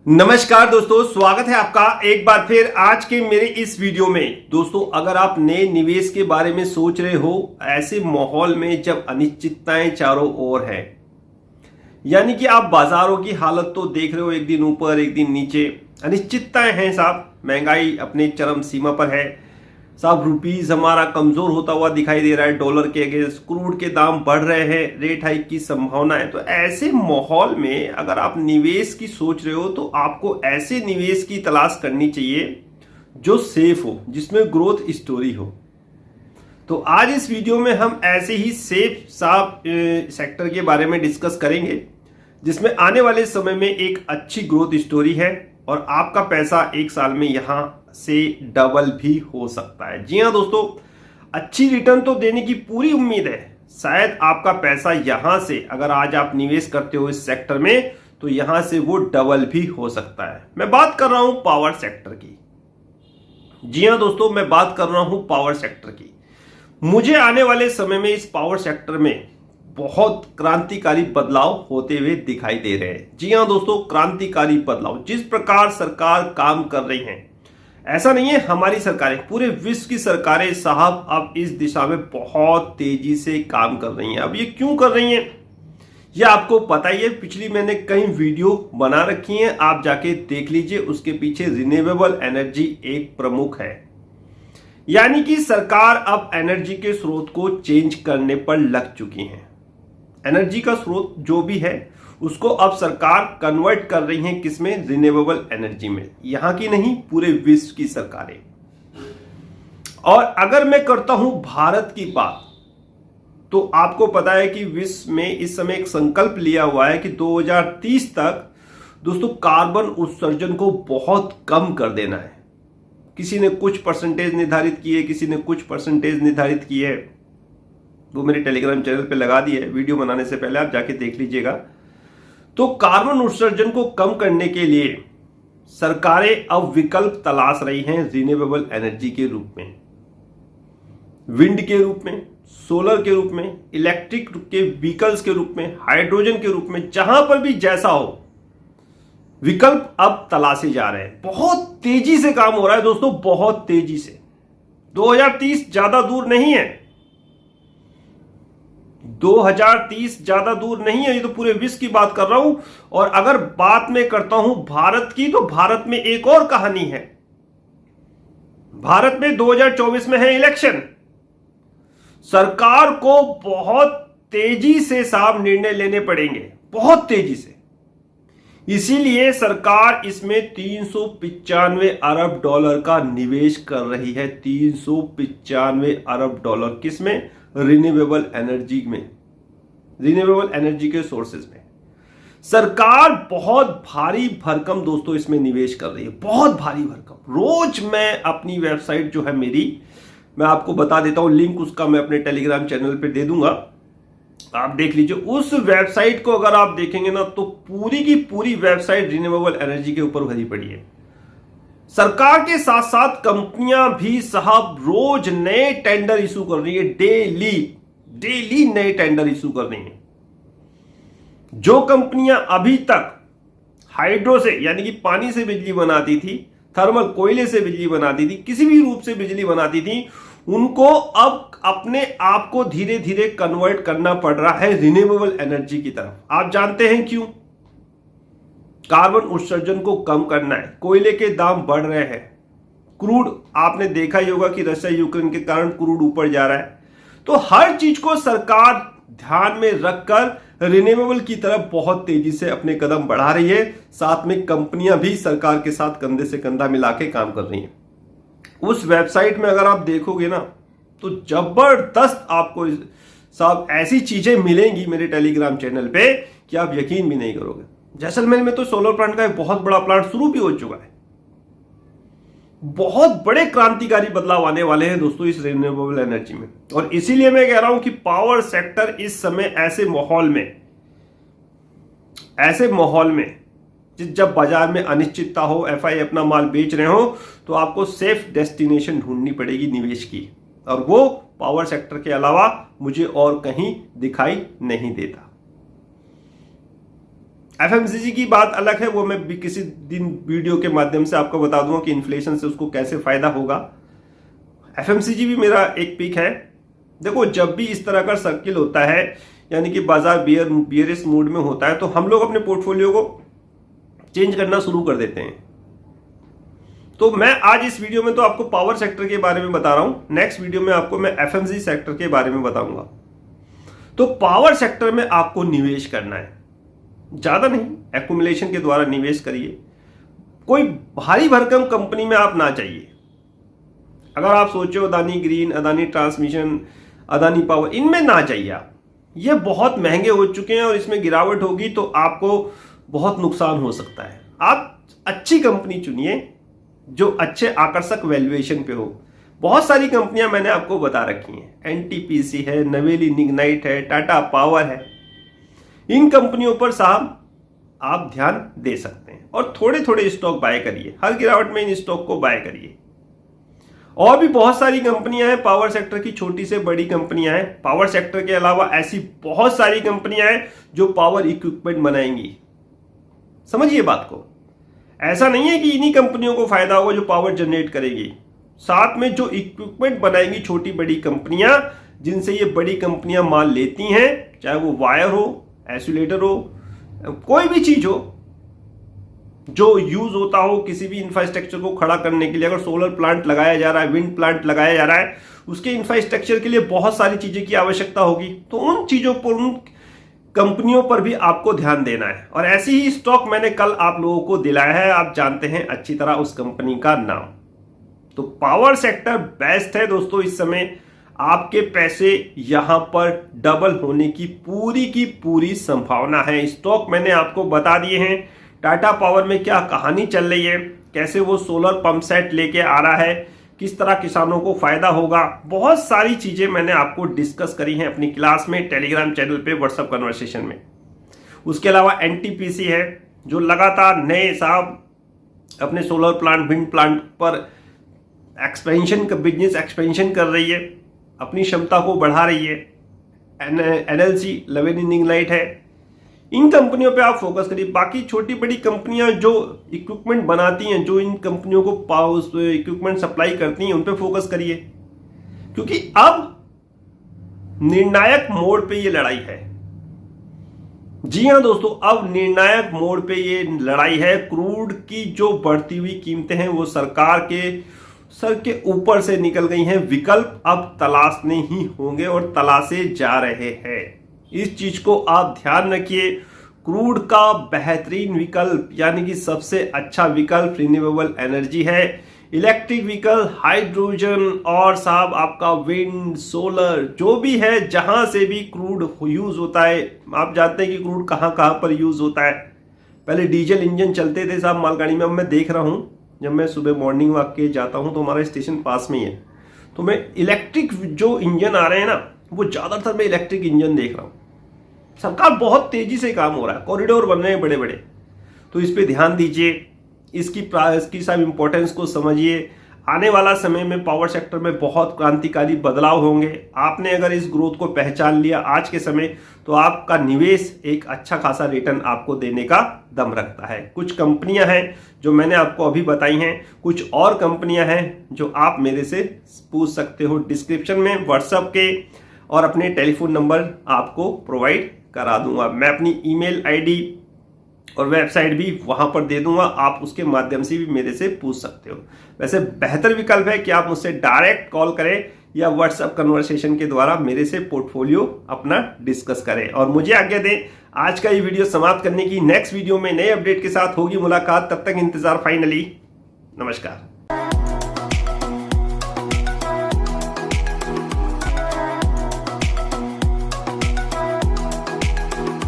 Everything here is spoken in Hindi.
नमस्कार दोस्तों, स्वागत है आपका एक बार फिर आज के मेरे इस वीडियो में। दोस्तों, अगर आप नए निवेश के बारे में सोच रहे हो ऐसे माहौल में जब अनिश्चितताएं चारों ओर है, यानी कि आप बाजारों की हालत तो देख रहे हो, एक दिन ऊपर एक दिन नीचे अनिश्चितताएं हैं साहब। महंगाई अपने चरम सीमा पर है साहब। रुपीज हमारा कमजोर होता हुआ दिखाई दे रहा है डॉलर के अगेंस्ट। क्रूड के दाम बढ़ रहे हैं, रेट हाइक की संभावना है। तो ऐसे माहौल में अगर आप निवेश की सोच रहे हो तो आपको ऐसे निवेश की तलाश करनी चाहिए जो सेफ हो, जिसमें ग्रोथ स्टोरी हो। तो आज इस वीडियो में हम ऐसे ही सेफ साफ सेक्टर के बारे में डिस्कस करेंगे जिसमें आने वाले समय में एक अच्छी ग्रोथ स्टोरी है और आपका पैसा एक साल में यहां से डबल भी हो सकता है। जी हां दोस्तों, अच्छी रिटर्न तो देने की पूरी उम्मीद है। शायद आपका पैसा यहां से, अगर आज आप निवेश करते हो इस सेक्टर में, तो यहां से वो डबल भी हो सकता है। मैं बात कर रहा हूं पावर सेक्टर की। जी हां दोस्तों, मैं बात कर रहा हूं पावर सेक्टर की। मुझे आने वाले समय में इस पावर सेक्टर में बहुत क्रांतिकारी बदलाव होते हुए दिखाई दे रहे हैं। जी हां दोस्तों, क्रांतिकारी बदलाव। जिस प्रकार सरकार काम कर रही है, ऐसा नहीं है हमारी सरकारें, पूरे विश्व की सरकारें साहब अब इस दिशा में बहुत तेजी से काम कर रही हैं। अब ये क्यों कर रही हैं ये आपको पता ही है। पिछली मैंने कई वीडियो बना रखी हैं, आप जाके देख लीजिए। उसके पीछे रिन्यूएबल एनर्जी एक प्रमुख है, यानी कि सरकार अब एनर्जी के स्रोत को चेंज करने पर लग चुकी है। एनर्जी का स्रोत जो भी है उसको अब सरकार कन्वर्ट कर रही है किसमें? रिन्यूएबल एनर्जी में। यहां की नहीं, पूरे विश्व की सरकारें। और अगर मैं करता हूं भारत की बात, तो आपको पता है कि विश्व में इस समय एक संकल्प लिया हुआ है कि 2030 तक दोस्तों कार्बन उत्सर्जन को बहुत कम कर देना है। किसी ने कुछ परसेंटेज निर्धारित की है, किसी ने कुछ परसेंटेज निर्धारित की है। वो मेरे टेलीग्राम चैनल पे लगा दी है, वीडियो बनाने से पहले आप जाके देख लीजिएगा। तो कार्बन उत्सर्जन को कम करने के लिए सरकारें अब विकल्प तलाश रही हैं रिन्यूएबल एनर्जी के रूप में, विंड के रूप में, सोलर के रूप में, इलेक्ट्रिक के व्हीकल्स के रूप में, हाइड्रोजन के रूप में। जहां पर भी जैसा हो, विकल्प अब तलाशे जा रहे हैं। बहुत तेजी से काम हो रहा है दोस्तों, बहुत तेजी से। 2030 ज्यादा दूर नहीं है, 2030 ज्यादा दूर नहीं है। ये तो पूरे विश्व की बात कर रहा हूं। और अगर बात मैं करता हूं भारत की, तो भारत में एक और कहानी है। भारत में 2024 में है इलेक्शन। सरकार को बहुत तेजी से साहब निर्णय लेने पड़ेंगे, बहुत तेजी से। इसीलिए सरकार इसमें 395 अरब डॉलर का निवेश कर रही है। 395 अरब डॉलर किसमें? रिन्यूएबल एनर्जी में, रिन्यूएबल एनर्जी के सोर्सेज में। सरकार बहुत भारी भरकम दोस्तों इसमें निवेश कर रही है, बहुत भारी भरकम। रोज मैं अपनी वेबसाइट जो है मेरी, मैं आपको बता देता हूं, लिंक उसका मैं अपने टेलीग्राम चैनल पे दे दूंगा, आप देख लीजिए। उस वेबसाइट को अगर आप देखेंगे ना, तो पूरी की पूरी वेबसाइट रिन्यूएबल एनर्जी के ऊपर भरी पड़ी है। सरकार के साथ साथ कंपनियां भी साहब रोज नए टेंडर इशू कर रही है। डेली नए टेंडर इशू कर रही है। जो कंपनियां अभी तक हाइड्रो से, यानी कि पानी से बिजली बनाती थी, थर्मल कोयले से बिजली बनाती थी, किसी भी रूप से बिजली बनाती थी, उनको अब अपने आप को धीरे धीरे कन्वर्ट करना पड़ रहा है रिन्यूएबल एनर्जी की तरफ। आप जानते हैं क्यों? कार्बन उत्सर्जन को कम करना है। कोयले के दाम बढ़ रहे हैं। क्रूड, आपने देखा ही होगा कि रशिया यूक्रेन के कारण क्रूड ऊपर जा रहा है। तो हर चीज को सरकार ध्यान में रखकर रिन्यूएबल की तरफ बहुत तेजी से अपने कदम बढ़ा रही है। साथ में कंपनियां भी सरकार के साथ कंधे से कंधा मिला के काम कर रही हैं। उस वेबसाइट में अगर आप देखोगे ना, तो जबरदस्त आपको साहब ऐसी चीजें मिलेंगी मेरे टेलीग्राम चैनल पे कि आप यकीन भी नहीं करोगे। जैसलमेर में तो सोलर प्लांट का एक बहुत बड़ा प्लांट शुरू भी हो चुका है। बहुत बड़े क्रांतिकारी बदलाव आने वाले हैं दोस्तों इस रिन्यूएबल एनर्जी में। और इसीलिए मैं कह रहा हूं कि पावर सेक्टर इस समय ऐसे माहौल में जब बाजार में अनिश्चितता हो, एफआई अपना माल बेच रहे हो, तो आपको सेफ डेस्टिनेशन ढूंढनी पड़ेगी निवेश की। और वो पावर सेक्टर के अलावा मुझे और कहीं दिखाई नहीं देता। एफएमसीजी की बात अलग है, वो मैं भी किसी दिन वीडियो के माध्यम से आपको बता दूंगा कि इन्फ्लेशन से उसको कैसे फायदा होगा। एफएमसीजी भी मेरा एक पिक है। देखो, जब भी इस तरह का सर्किल होता है, यानी कि बाजार बियरिश मूड में होता है, तो हम लोग अपने पोर्टफोलियो को चेंज करना शुरू कर देते हैं। तो मैं आज इस वीडियो में तो आपको पावर सेक्टर के बारे में बता रहा हूं, नेक्स्ट वीडियो में आपको मैं एफएमसीजी सेक्टर के बारे में बताऊंगा। तो पावर सेक्टर में आपको निवेश करना है, ज्यादा नहीं, एक्यूमुलेशन के द्वारा निवेश करिए। कोई भारी भरकम कंपनी में आप ना चाहिए। अगर आप सोचो Adani green, Adani transmission, Adani power, इनमें ना चाहिए आप। ये बहुत महंगे हो चुके हैं और इसमें गिरावट होगी तो आपको बहुत नुकसान हो सकता है। आप अच्छी कंपनी चुनिए जो अच्छे आकर्षक वैल्यूएशन पे हो। बहुत सारी कंपनियां मैंने आपको बता रखी हैं, एनटीपीसी है, नवेली लिग्नाइट है, टाटा पावर है। इन कंपनियों पर साहब आप ध्यान दे सकते हैं और थोड़े थोड़े स्टॉक बाय करिए। हर गिरावट में इन स्टॉक को बाय करिए। और भी बहुत सारी कंपनियां हैं पावर सेक्टर की, छोटी से बड़ी कंपनियां हैं। पावर सेक्टर के अलावा ऐसी बहुत सारी कंपनियां हैं जो पावर इक्विपमेंट बनाएंगी। समझिए बात को, ऐसा नहीं है कि इन्हीं कंपनियों को फायदा होगा जो पावर जनरेट करेगी। साथ में जो इक्विपमेंट बनाएंगी छोटी बड़ी कंपनियां, जिनसे ये बड़ी कंपनियां माल लेती हैं, चाहे वो वायर हो, एसुलेटर हो, कोई भी चीज हो जो यूज होता हो किसी भी इंफ्रास्ट्रक्चर को खड़ा करने के लिए। अगर सोलर प्लांट लगाया जा रहा है, विंड प्लांट लगाया जा रहा है, उसके इंफ्रास्ट्रक्चर के लिए बहुत सारी चीजें की आवश्यकता होगी। तो उन चीजों पर, उन कंपनियों पर भी आपको ध्यान देना है। और ऐसी ही स्टॉक मैंने कल आप लोगों को दिलाया है, आप जानते हैं अच्छी तरह उस कंपनी का नाम। तो पावर सेक्टर बेस्ट है दोस्तों। इस समय आपके पैसे यहां पर डबल होने की पूरी संभावना है। स्टॉक मैंने आपको बता दिए हैं। टाटा पावर में क्या कहानी चल रही है, कैसे वो सोलर पंप सेट लेके आ रहा है, किस तरह किसानों को फायदा होगा, बहुत सारी चीजें मैंने आपको डिस्कस करी हैं अपनी क्लास में, टेलीग्राम चैनल पे, व्हाट्सएप कन्वर्सेशन में। उसके अलावा एनटीपीसी है जो लगातार नए साहब अपने सोलर प्लांट, विंड प्लांट पर बिजनेस एक्सपेंशन कर रही है, अपनी क्षमता को बढ़ा रही है। एनएलसी, नवेली लिग्नाइट है। इन कंपनियों पे आप फोकस करिए। बाकी छोटी बड़ी कंपनियां जो इक्विपमेंट बनाती हैं, जो इन कंपनियों को पावर इक्विपमेंट सप्लाई करती हैं, उन पे फोकस करिए, क्योंकि अब निर्णायक मोड़ पे ये लड़ाई है। जी हां दोस्तों, अब निर्णायक मोड़ पे ये लड़ाई है। क्रूड की जो बढ़ती हुई कीमतें हैं वो सरकार के सर के ऊपर से निकल गई हैं। विकल्प अब तलाशने ही होंगे और तलाशे जा रहे हैं। इस चीज को आप ध्यान रखिए। क्रूड का बेहतरीन विकल्प, यानी कि सबसे अच्छा विकल्प रिन्यूएबल एनर्जी है। इलेक्ट्रिक व्हीकल, हाइड्रोजन और साहब आपका विंड, सोलर, जो भी है, जहां से भी क्रूड यूज होता है। आप जानते हैं कि क्रूड कहां कहां पर यूज होता है। पहले डीजल इंजन चलते थे साहब मालगाड़ी में। अब मैं देख रहा हूं, जब मैं सुबह मॉर्निंग वॉक के जाता हूं तो हमारा स्टेशन पास में ही है, तो मैं इलेक्ट्रिक जो इंजन आ रहे हैं ना, वो ज्यादातर मैं इलेक्ट्रिक इंजन देख रहा हूं। सरकार बहुत तेजी से काम हो रहा है, कॉरिडोर बन रहे हैं बड़े बड़े। तो इस पे ध्यान दीजिए, इसकी सब इंपॉर्टेंस को समझिए। आने वाला समय में पावर सेक्टर में बहुत क्रांतिकारी बदलाव होंगे। आपने अगर इस ग्रोथ को पहचान लिया आज के समय, तो आपका निवेश एक अच्छा खासा रिटर्न आपको देने का दम रखता है। कुछ कंपनियां हैं जो मैंने आपको अभी बताई हैं, कुछ और कंपनियां हैं जो आप मेरे से पूछ सकते हो। डिस्क्रिप्शन में व्हाट्सएप के और अपने टेलीफोन नंबर आपको प्रोवाइड करा दूंगा। मैं अपनी ईमेल आईडी और वेबसाइट भी वहां पर दे दूंगा, आप उसके माध्यम से भी मेरे से पूछ सकते हो। वैसे बेहतर विकल्प है कि आप मुझसे डायरेक्ट कॉल करें या व्हाट्सएप कन्वर्सेशन के द्वारा मेरे से पोर्टफोलियो अपना डिस्कस करें। और मुझे आज्ञा दें, आज का ये वीडियो समाप्त करने की। नेक्स्ट वीडियो में नए अपडेट के साथ होगी मुलाकात। तब तक इंतजार। फाइनली नमस्कार।